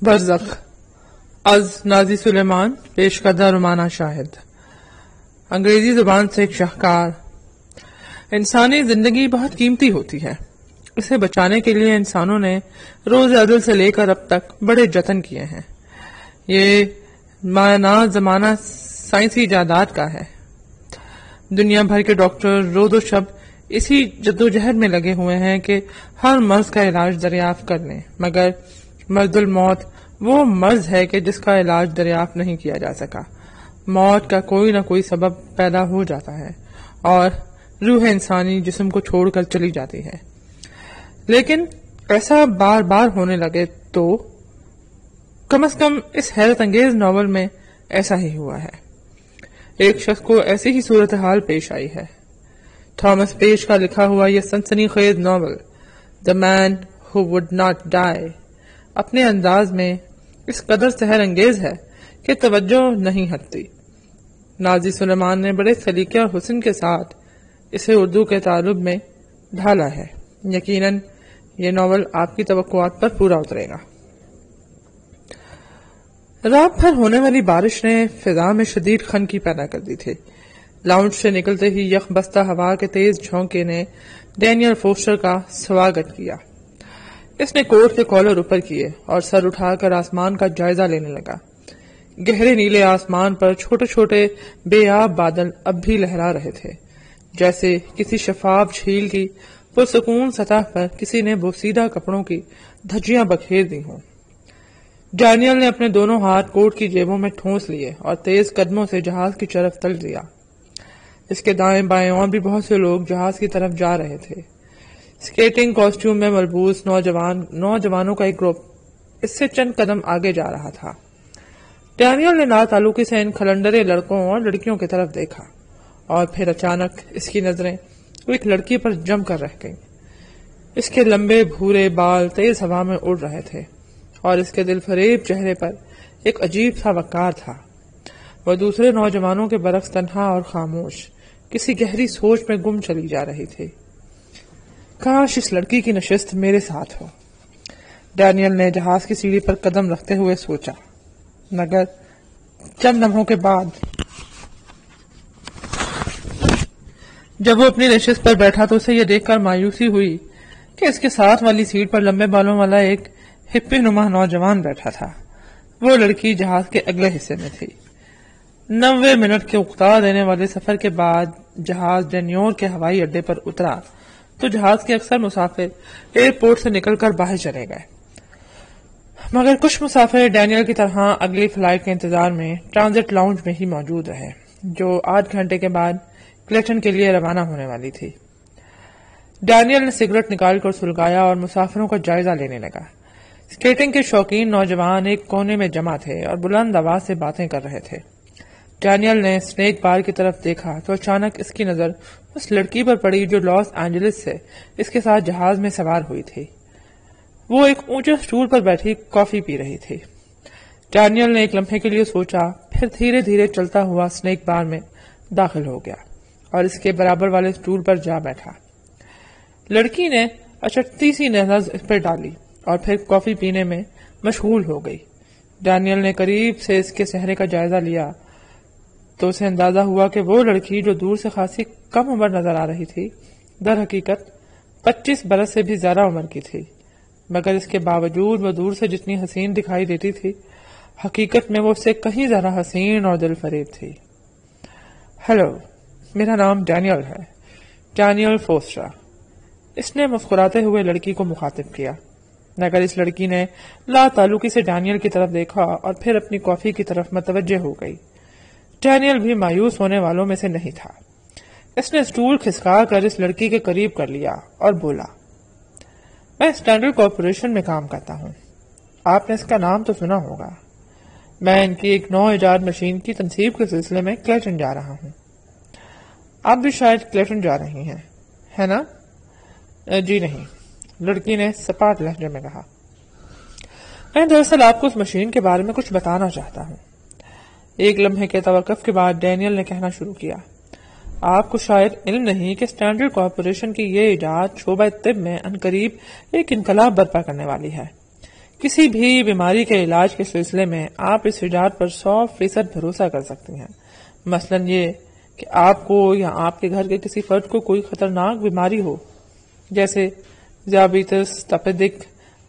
برزخ از نازی سلیمان پیش کردہ رومانہ شاہد. انگریزی زبان سے ایک شاہکار. انسانی زندگی بہت قیمتی ہوتی ہے. اسے بچانے کے لیے انسانوں نے روز ازل سے لے کر اب تک بڑے جتن کیے ہیں. یہ مایناز زمانہ سائنسی ایجادات کا ہے. دنیا بھر کے ڈاکٹر روز و شب اسی جدوجہد میں لگے ہوئے ہیں کہ ہر مرض کا علاج دریافت کر لیں، مگر مرض الموت وہ مرض ہے کہ جس کا علاج دریافت نہیں کیا جا سکا. موت کا کوئی نہ کوئی سبب پیدا ہو جاتا ہے اور روح انسانی جسم کو چھوڑ کر چلی جاتی ہے. لیکن ایسا بار بار ہونے لگے تو کم از کم اس حیرت انگیز ناول میں ایسا ہی ہوا ہے. ایک شخص کو ایسی ہی صورتحال پیش آئی ہے. تھامس پیش کا لکھا ہوا یہ سنسنی خیز novel The Man Who Would Not Die اپنے انداز میں اس قدر سحر انگیز ہے کہ توجہ نہیں ہٹتی. نازی سلیمان نے بڑے سلیقے اور حسن کے ساتھ اسے اردو کے تعلق میں ڈھالا ہے. یقیناً یہ ناول آپ کی توقعات پر پورا اترے گا. رات بھر ہونے والی بارش نے فضا میں شدید خنکی پیدا کر دی تھی. لاؤنج سے نکلتے ہی یخ بستہ ہوا کے تیز جھونکے نے ڈینیل فوسٹر کا سواگت کیا. اس نے کوٹ کے کالر اوپر کیے اور سر اٹھا کر آسمان کا جائزہ لینے لگا. گہرے نیلے آسمان پر چھوٹے چھوٹے بے آب بادل اب بھی لہرا رہے تھے، جیسے کسی شفاف جھیل کی پرسکون سطح پر کسی نے بوسیدہ کپڑوں کی دھجیاں بکھیر دی ہوں. ڈینیل نے اپنے دونوں ہاتھ کوٹ کی جیبوں میں ٹھونس لیے اور تیز قدموں سے جہاز کی طرف تل دیا. اس کے دائیں بائیں اور بھی بہت سے لوگ جہاز کی طرف جا رہے تھے. سکیٹنگ کاسٹیوم میں ملبوس نوجوانوں کا ایک گروپ اس سے چند قدم آگے جا رہا تھا. ڈینیل نے ناتعلقی سے ان کھلنڈرے لڑکوں اور لڑکیوں کی طرف دیکھا اور پھر اچانک اس کی نظریں ایک لڑکی پر جم کر رہ گئیں. اس کے لمبے بھورے بال تیز ہوا میں اڑ رہے تھے اور اس کے دل فریب چہرے پر ایک عجیب سا وقار تھا. وہ دوسرے نوجوانوں کے برعکس تنہا اور خاموش کسی گہری سوچ میں گم چلی جا رہی تھی. کاش اس لڑکی کی نشست میرے ساتھ ہو، ڈینیل نے جہاز کی سیڑھی پر قدم رکھتے ہوئے سوچا. مگر چند لمحوں کے بعد جب وہ اپنی نشست پر بیٹھا تو اسے یہ دیکھ کر مایوسی ہوئی کہ اس کے ساتھ والی سیٹ پر لمبے بالوں والا ایک ہپی نما نوجوان بیٹھا تھا. وہ لڑکی جہاز کے اگلے حصے میں تھی. 90 منٹ کے اکتا دینے والے سفر کے بعد جہاز ڈینیور کے ہوائی اڈے پر اترا تو جہاز کے اکثر مسافر ایئرپورٹ سے نکل کر باہر چلے گئے، مگر کچھ مسافر ڈینیل کی طرح اگلی فلائٹ کے انتظار میں ٹرانزٹ لاؤنج میں ہی موجود رہے، جو 8 گھنٹے کے بعد کلیٹن کے لیے روانہ ہونے والی تھی. ڈینیل نے سگریٹ نکال کر سلگایا اور مسافروں کا جائزہ لینے لگا. سکیٹنگ کے شوقین نوجوان ایک کونے میں جمع تھے اور بلند آواز سے باتیں کر رہے تھے. ڈینیل نے سنیک بار کی طرف دیکھا تو اچانک اس کی نظر اس لڑکی پر پڑی جو لاس اینجلس سے اس کے ساتھ جہاز میں سوار ہوئی تھی. وہ ایک اونچے سٹول پر بیٹھی کافی پی رہی تھی. ڈینیل نے ایک لمحے کے لیے سوچا، پھر دھیرے دھیرے چلتا ہوا سنیک بار میں داخل ہو گیا اور اس کے برابر والے سٹول پر جا بیٹھا. لڑکی نے اچٹتی سی نظر اس پر ڈالی اور پھر کافی پینے میں مشغول ہو گئی. ڈینیل نے قریب سے اس کے چہرے کا جائزہ لیا تو اسے اندازہ ہوا کہ وہ لڑکی جو دور سے خاصی کم عمر نظر آ رہی تھی در حقیقت 25 برس سے بھی زیادہ عمر کی تھی. مگر اس کے باوجود وہ دور سے جتنی حسین دکھائی دیتی تھی، حقیقت میں وہ اس سے کہیں زیادہ حسین اور دل فریب تھی. ہیلو، میرا نام ڈینیل ہے، ڈینیل فوسٹر. اس نے مسکراتے ہوئے لڑکی کو مخاطب کیا. مگر اس لڑکی نے لا تعلقی سے ڈینیل کی طرف دیکھا اور پھر اپنی کافی کی طرف متوجہ ہو گئی. ڈینیل بھی مایوس ہونے والوں میں سے نہیں تھا. اس نے سٹول کھسکا کر اس لڑکی کے قریب کر لیا اور بولا، میں اسٹینڈرڈ کارپوریشن میں کام کرتا ہوں. آپ نے اس کا نام تو سنا ہوگا. میں ان کی ایک نو ایجاد مشین کی تنصیب کے سلسلے میں کلیٹن جا رہا ہوں. آپ بھی شاید کلیٹن جا رہی ہیں، ہے نا؟ جی نہیں، لڑکی نے سپاٹ لہجے میں کہا. میں دراصل آپ کو اس مشین کے بارے میں کچھ بتانا چاہتا ہوں. ایک لمحے کے توقف کے بعد ڈینیل نے کہنا شروع کیا، آپ کو شاید علم نہیں کہ اسٹینڈرڈ کارپوریشن کی یہ ایجاد شعبہ طب میں عنقریب ایک انقلاب برپا کرنے والی ہے. کسی بھی بیماری کے علاج کے سلسلے میں آپ اس ایجاد پر 100% بھروسہ کر سکتی ہیں، مثلا یہ کہ آپ کو یا آپ کے گھر کے کسی فرد کو کوئی خطرناک بیماری ہو، جیسے ذیابیطس، تپیدک،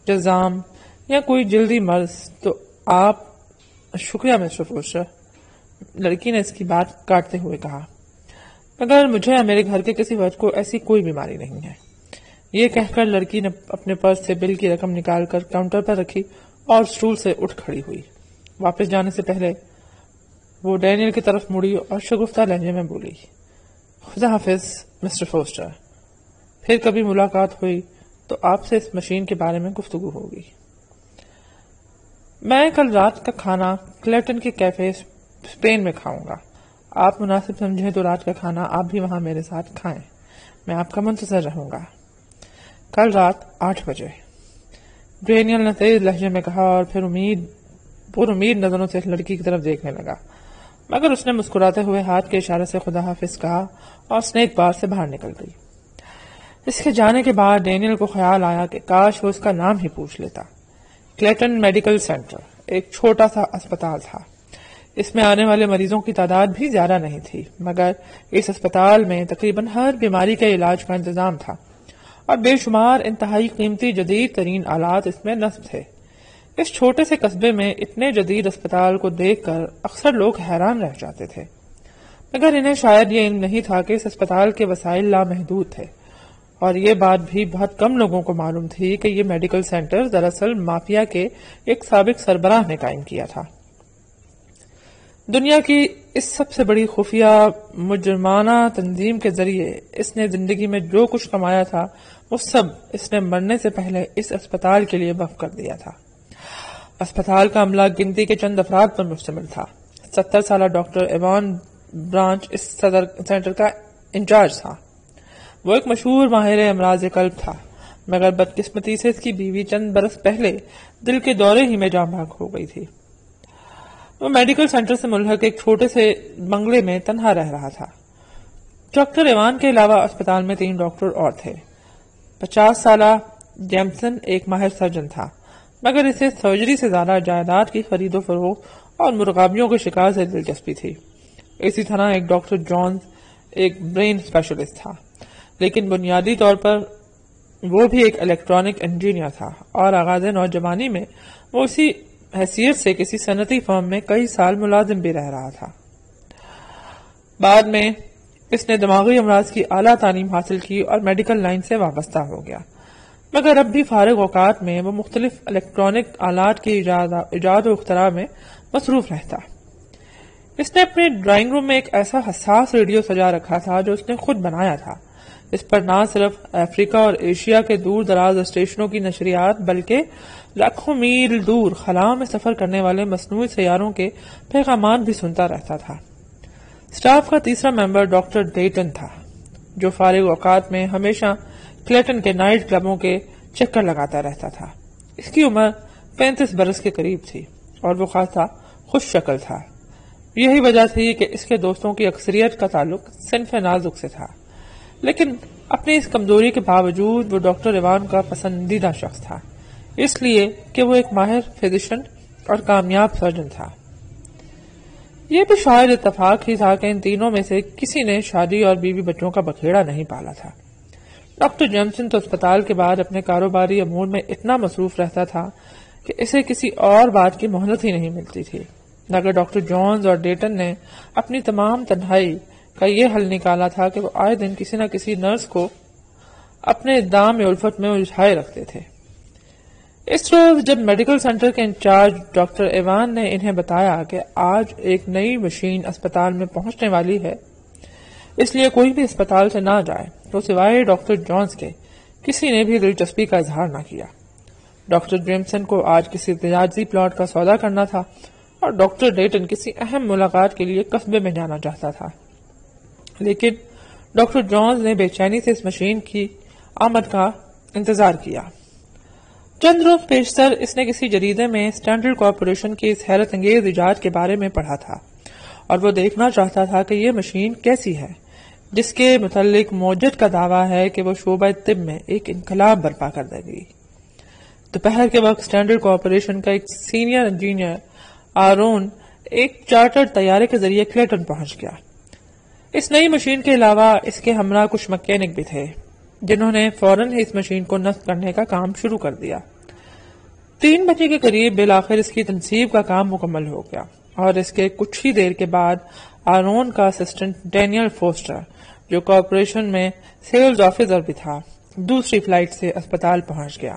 جزام یا کوئی جلدی مرض، تو آپ شکریہ مسٹر فوسٹر، لڑکی نے اس کی بات کاٹتے ہوئے کہا، مگر مجھے یا میرے گھر کے کسی فرد کو ایسی کوئی بیماری نہیں ہے۔ یہ کہہ کر لڑکی نے اپنے پرس سے بل کی رقم نکال کر کاؤنٹر پر رکھی اور اسٹول سے اٹھ کھڑی ہوئی۔ واپس جانے سے پہلے وہ ڈینیل کی طرف مڑی اور شگفتہ لہجے میں بولی، خدا حافظ مسٹر فوسٹر، پھر کبھی ملاقات ہوئی تو آپ سے اس مشین کے بارے میں گفتگو ہوگی۔ میں کل رات کا کھانا کلیٹن کے کیفے اسپین میں کھاؤں گا، آپ مناسب سمجھیں تو رات کا کھانا آپ بھی وہاں میرے ساتھ کھائیں، میں آپ کا منتظر رہوں گا، کل رات 8 بجے، ڈینیل نے تیز لہجے میں کہا اور پھر پر امید نظروں سے لڑکی کی طرف دیکھنے لگا، مگر اس نے مسکراتے ہوئے ہاتھ کے اشارے سے خدا حافظ کہا اور اسنیک بار سے باہر نکل گئی۔ اس کے جانے کے بعد ڈینیل کو خیال آیا کہ کاش وہ اس کا نام ہی پوچھ لیتا۔ کلیٹن میڈیکل سینٹر ایک چھوٹا سا اسپتال تھا، اس میں آنے والے مریضوں کی تعداد بھی زیادہ نہیں تھی، مگر اس اسپتال میں تقریباً ہر بیماری کے علاج کا انتظام تھا اور بے شمار انتہائی قیمتی جدید ترین آلات اس میں نصب تھے۔ اس چھوٹے سے قصبے میں اتنے جدید اسپتال کو دیکھ کر اکثر لوگ حیران رہ جاتے تھے، مگر انہیں شاید یہ علم نہیں تھا کہ اس اسپتال کے وسائل لامحدود تھے، اور یہ بات بھی بہت کم لوگوں کو معلوم تھی کہ یہ میڈیکل سینٹر دراصل مافیا کے ایک سابق سربراہ نے قائم کیا تھا۔ دنیا کی اس سب سے بڑی خفیہ مجرمانہ تنظیم کے ذریعے اس نے زندگی میں جو کچھ کمایا تھا وہ سب اس نے مرنے سے پہلے اس اسپتال کے لیے وقف کر دیا تھا۔ اسپتال کا عملہ گنتی کے چند افراد پر مشتمل تھا۔ 70 سالہ ڈاکٹر ایوان برانچ اس صدر سینٹر کا انچارج تھا۔ وہ ایک مشہور ماہر امراض قلب تھا، مگر بدقسمتی سے اس کی بیوی چند برس پہلے دل کے دورے ہی میں جاں بحق ہو گئی تھی۔ وہ میڈیکل سینٹر سے ملحق ایک چھوٹے سے بنگلے میں تنہا رہ رہا تھا۔ ڈاکٹر ایوان کے علاوہ اسپتال میں 3 ڈاکٹر اور تھے۔ 50 سالہ جیمسن ایک ماہر سرجن تھا، مگر اسے سرجری سے زیادہ جائیداد کی خرید و فروخت اور مرغابیوں کے شکار سے دلچسپی تھی۔ اسی طرح ایک ڈاکٹر جونز ایک برین اسپیشلسٹ تھا، لیکن بنیادی طور پر وہ بھی ایک الیکٹرانک انجینئر تھا اور آغاز نوجوانی میں وہ اسی حیثیت سے کسی صنعتی فرم میں کئی سال ملازم بھی رہ رہا تھا۔ بعد میں اس نے دماغی امراض کی اعلیٰ تعلیم حاصل کی اور میڈیکل لائن سے وابستہ ہو گیا، مگر اب بھی فارغ اوقات میں وہ مختلف الیکٹرانک آلات کی ایجاد و اختراع میں مصروف رہتا۔ اس نے اپنے ڈرائنگ روم میں ایک ایسا حساس ریڈیو سجا رکھا تھا جو اس نے خود بنایا تھا۔ اس پر نہ صرف افریقہ اور ایشیا کے دور دراز اسٹیشنوں کی نشریات بلکہ لاکھوں میل دور خلا میں سفر کرنے والے مصنوعی سیاروں کے پیغامات بھی سنتا رہتا تھا۔ سٹاف کا تیسرا ممبر ڈاکٹر ڈیٹن تھا، جو فارغ اوقات میں ہمیشہ کلیٹن کے نائٹ کلبوں کے چکر لگاتا رہتا تھا۔ اس کی عمر 35 برس کے قریب تھی اور وہ خاصا خوش شکل تھا۔ یہی وجہ تھی کہ اس کے دوستوں کی اکثریت کا تعلق صنف نازک سے تھا، لیکن اپنی اس کمزوری کے باوجود وہ ڈاکٹر ایوان کا پسندیدہ شخص تھا، اس لیے کہ وہ ایک ماہر فزیشین اور کامیاب سرجن تھا۔ یہ بھی شاید اتفاق ہی تھا کہ ان تینوں میں سے کسی نے شادی اور بیوی بچوں کا بکھیڑا نہیں پالا تھا۔ ڈاکٹر جیمسن تو اسپتال کے بعد اپنے کاروباری امور میں اتنا مصروف رہتا تھا کہ اسے کسی اور بات کی مہلت ہی نہیں ملتی تھی، مگر ڈاکٹر جونز اور ڈیٹن نے اپنی تمام تنہائی کا یہ حل نکالا تھا کہ وہ آئے دن کسی نہ کسی نرس کو اپنے دام الفت میں الجھائے رکھتے تھے۔ اس روز جب میڈیکل سینٹر کے انچارج ڈاکٹر ایوان نے انہیں بتایا کہ آج ایک نئی مشین اسپتال میں پہنچنے والی ہے، اس لیے کوئی بھی اسپتال سے نہ جائے، تو سوائے ڈاکٹر جونز کے کسی نے بھی دلچسپی کا اظہار نہ کیا۔ ڈاکٹر جیمسن کو آج کسی تجارتی پلاٹ کا سودا کرنا تھا اور ڈاکٹر ڈیٹن کسی اہم ملاقات کے لیے قصبے میں جانا چاہتا تھا، لیکن ڈاکٹر جونز نے بے چینی سے اس مشین کی آمد کا انتظار کیا۔ چند روز پیشتر اس نے کسی جریدے میں اسٹینڈرڈ کارپوریشن کی اس حیرت انگیز ایجاد کے بارے میں پڑھا تھا اور وہ دیکھنا چاہتا تھا کہ یہ مشین کیسی ہے جس کے متعلق موجد کا دعویٰ ہے کہ وہ شعبہ طب میں ایک انقلاب برپا کر دے گی۔ دوپہر کے وقت اسٹینڈرڈ کارپوریشن کا ایک سینئر انجینئر آرون ایک چارٹرڈ طیارے کے ذریعے کلیٹن پہنچ گیا۔ اس نئی مشین کے علاوہ اس کے ہمراہ کچھ مکینک بھی تھے جنہوں نے فوراً ہی اس مشین کو نصب کرنے کا کام شروع کر دیا۔ 3 بجے کے قریب بالآخر اس کی تنصیب کا کام مکمل ہو گیا اور اس کے کچھ ہی دیر کے بعد آرون کا اسسٹنٹ ڈینیل فوسٹر، جو کارپوریشن میں سیلز آفیسر بھی تھا، دوسری فلائٹ سے اسپتال پہنچ گیا۔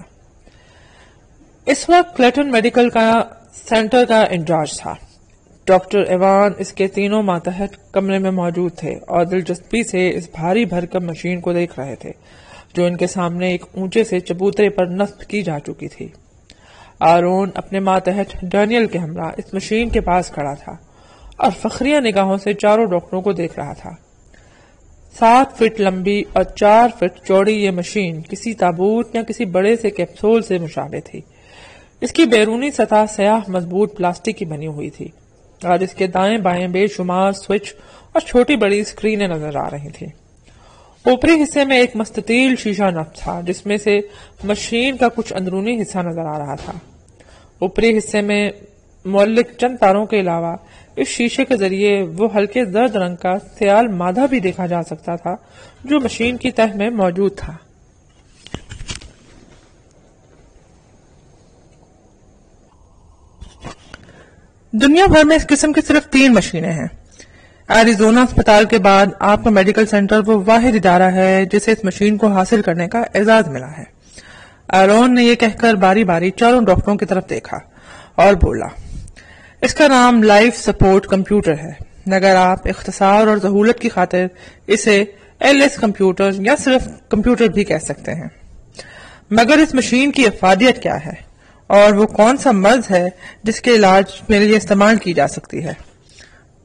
اس وقت کلیٹن میڈیکل کا سینٹر کا انچارج تھا۔ ڈاکٹر ایوان اس کے تینوں ماتحت کمرے میں موجود تھے اور دلچسپی سے اس بھاری بھرکم مشین کو دیکھ رہے تھے جو ان کے سامنے ایک اونچے سے چبوترے پر نصب کی جا چکی تھی۔ آرون اپنے ماتحت ڈینیل کے ہمراہ اس مشین کے پاس کھڑا تھا اور فخریہ نگاہوں سے چاروں ڈاکٹروں کو دیکھ رہا تھا۔ 7 فٹ لمبی اور 4 فٹ چوڑی یہ مشین کسی تابوت یا کسی بڑے سے کیپسول سے مشابہ تھی۔ اس کی بیرونی سطح سیاہ مضبوط پلاسٹک کی بنی ہوئی تھی اور اس کے دائیں بائیں بے شمار سوئچ اور چھوٹی بڑی اسکرینیں نظر آ رہی تھیں۔ اوپری حصے میں ایک مستطیل شیشہ نصب تھا جس میں سے مشین کا کچھ اندرونی حصہ نظر آ رہا تھا۔ اوپری حصے میں معلق چند تاروں کے علاوہ اس شیشے کے ذریعے وہ ہلکے زرد رنگ کا سیال مادہ بھی دیکھا جا سکتا تھا جو مشین کی تہہ میں موجود تھا۔ دنیا بھر میں اس قسم کی صرف 3 مشینیں ہیں۔ ایریزونا اسپتال کے بعد آپ کا میڈیکل سینٹر وہ واحد ادارہ ہے جسے اس مشین کو حاصل کرنے کا اعزاز ملا ہے۔ آرون نے یہ کہہ کر باری باری چاروں ڈاکٹروں کی طرف دیکھا اور بولا، اس کا نام لائف سپورٹ کمپیوٹر ہے۔ اگر آپ اختصار اور سہولت کی خاطر اسے LS کمپیوٹر یا صرف کمپیوٹر بھی کہہ سکتے ہیں۔ مگر اس مشین کی افادیت کیا ہے اور وہ کون سا مرض ہے جس کے علاج میں یہ استعمال کی جا سکتی ہے؟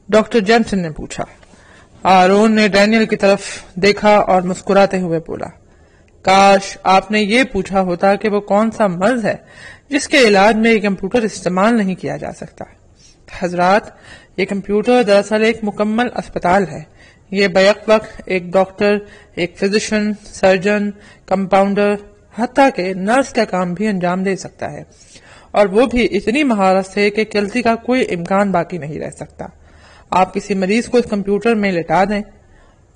ڈاکٹر جیمسن نے پوچھا۔ آرون نے ڈینیل کی طرف دیکھا اور مسکراتے ہوئے بولا، کاش آپ نے یہ پوچھا ہوتا کہ وہ کون سا مرض ہے جس کے علاج میں یہ کمپیوٹر استعمال نہیں کیا جا سکتا۔ حضرات، یہ کمپیوٹر دراصل ایک مکمل اسپتال ہے۔ یہ بیک وقت ایک ڈاکٹر، ایک فزیشین، سرجن، کمپاؤنڈر، حتیٰ کہ نرس کا کام بھی انجام دے سکتا ہے، اور وہ بھی اتنی مہارت سے کہ غلطی کا کوئی امکان باقی نہیں رہ سکتا۔ آپ کسی مریض کو اس کمپیوٹر میں لٹا دیں،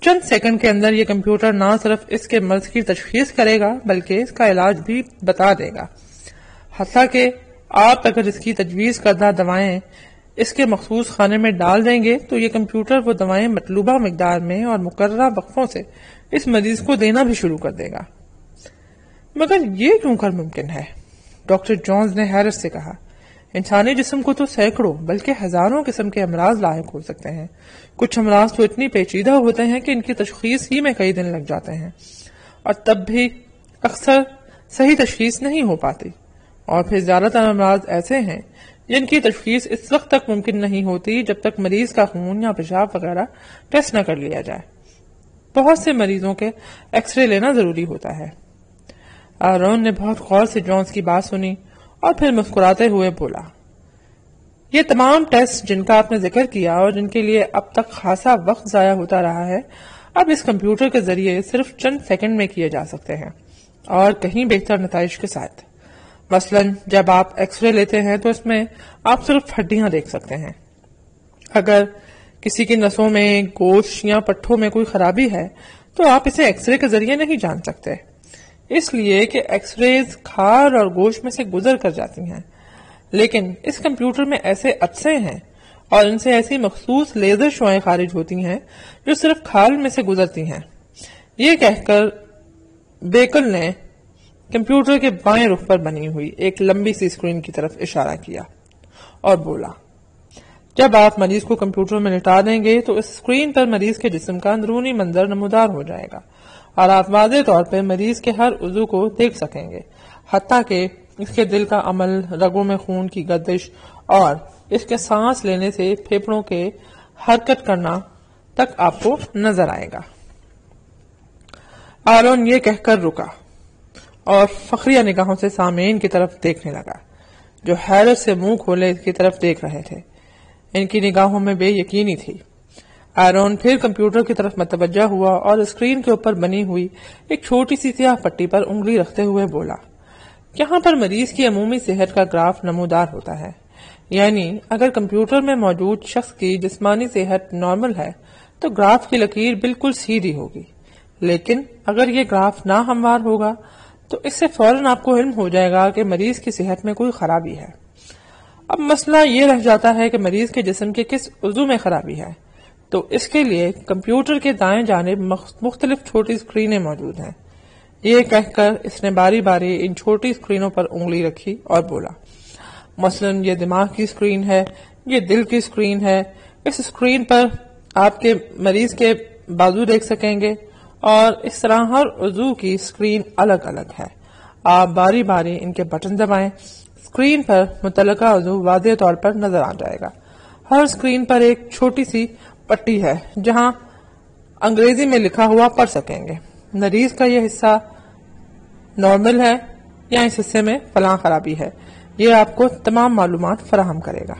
چند سیکنڈ کے اندر یہ کمپیوٹر نہ صرف اس کے مرض کی تشخیص کرے گا بلکہ اس کا علاج بھی بتا دے گا۔ حتیٰ کہ آپ اگر اس کی تجویز کردہ دوائیں اس کے مخصوص خانے میں ڈال دیں گے تو یہ کمپیوٹر وہ دوائیں مطلوبہ مقدار میں اور مقررہ وقفوں سے اس مریض کو دینا بھی شروع کر دے گا۔ مگر یہ کیوں کر ممکن ہے؟ ڈاکٹر جونز نے حیرت سے کہا، انسانی جسم کو تو سینکڑوں بلکہ ہزاروں قسم کے امراض لاحق ہو سکتے ہیں۔ کچھ امراض تو اتنی پیچیدہ ہوتے ہیں کہ ان کی تشخیص ہی میں کئی دن لگ جاتے ہیں، اور تب بھی اکثر صحیح تشخیص نہیں ہو پاتی، اور پھر زیادہ تر امراض ایسے ہیں جن کی تشخیص اس وقت تک ممکن نہیں ہوتی جب تک مریض کا خون یا پیشاب وغیرہ ٹیسٹ نہ کر لیا جائے۔ بہت سے مریضوں کے ایکس رے لینا ضروری ہوتا ہے۔ آرون نے بہت غور سے جونز کی بات سنی اور پھر مسکراتے ہوئے بولا، یہ تمام ٹیسٹ جن کا آپ نے ذکر کیا اور جن کے لیے اب تک خاصا وقت ضائع ہوتا رہا ہے، اب اس کمپیوٹر کے ذریعے صرف چند سیکنڈ میں کیے جا سکتے ہیں اور کہیں بہتر نتائج کے ساتھ۔ مثلاً جب آپ ایکس رے لیتے ہیں تو اس میں آپ صرف ہڈیاں دیکھ سکتے ہیں۔ اگر کسی کی نسوں میں، گوشت یا پٹھوں میں کوئی خرابی ہے تو آپ اسے ایکس رے کے ذریعے نہیں جان سکتے، اس لیے کہ ایکس ریز کھال اور گوشت میں سے گزر کر جاتی ہیں۔ لیکن اس کمپیوٹر میں ایسے عدسے ہیں اور ان سے ایسی مخصوص لیزر شعاعیں خارج ہوتی ہیں جو صرف کھال میں سے گزرتی ہیں۔ یہ کہہ کر بیکل نے کمپیوٹر کے بائیں رخ پر بنی ہوئی ایک لمبی سی اسکرین کی طرف اشارہ کیا اور بولا، جب آپ مریض کو کمپیوٹر میں لٹا دیں گے تو اس اسکرین پر مریض کے جسم کا اندرونی منظر نمودار ہو جائے گا اور آپ واضح طور پر مریض کے ہر عضو کو دیکھ سکیں گے، حتیٰ کہ اس کے دل کا عمل، رگوں میں خون کی گردش اور اس کے سانس لینے سے پھیپھڑوں کے حرکت کرنا تک آپ کو نظر آئے گا۔ آرون یہ کہہ کر رکا اور فخریہ نگاہوں سے سامعین کی طرف دیکھنے لگا جو حیرت سے منہ کھولے اس کی طرف دیکھ رہے تھے۔ ان کی نگاہوں میں بے یقینی تھی۔ آرون پھر کمپیوٹر کی طرف متوجہ ہوا اور اسکرین کے اوپر بنی ہوئی ایک چھوٹی سی سیاہ پٹی پر انگلی رکھتے ہوئے بولا، یہاں پر مریض کی عمومی صحت کا گراف نمودار ہوتا ہے، یعنی اگر کمپیوٹر میں موجود شخص کی جسمانی صحت نارمل ہے تو گراف کی لکیر بالکل سیدھی ہوگی، لیکن اگر یہ گراف نہ ہموار ہوگا تو اس سے فوراً آپ کو علم ہو جائے گا کہ مریض کی صحت میں کوئی خرابی ہے۔ اب مسئلہ یہ رہ جاتا ہے کہ مریض کے جسم کے کس عضو میں خرابی ہے، تو اس کے لیے کمپیوٹر کے دائیں جانب مختلف چھوٹی اسکرینیں موجود ہیں۔ یہ کہہ کر اس نے باری باری ان چھوٹی اسکرینوں پر انگلی رکھی اور بولا، مثلاً یہ دماغ کی اسکرین ہے، یہ دل کی اسکرین ہے، اس اسکرین پر آپ کے مریض کے بازو دیکھ سکیں گے، اور اس طرح ہر عضو کی اسکرین الگ الگ ہے۔ آپ باری باری ان کے بٹن دبائیں، اسکرین پر متعلقہ عضو واضح طور پر نظر آ جائے گا۔ ہر اسکرین پر ایک چھوٹی سی پٹی ہے جہاں انگریزی میں لکھا ہوا پڑھ سکیں گے، مریض کا یہ حصہ نارمل ہے یا اس حصے میں فلاں خرابی ہے۔ یہ آپ کو تمام معلومات فراہم کرے گا۔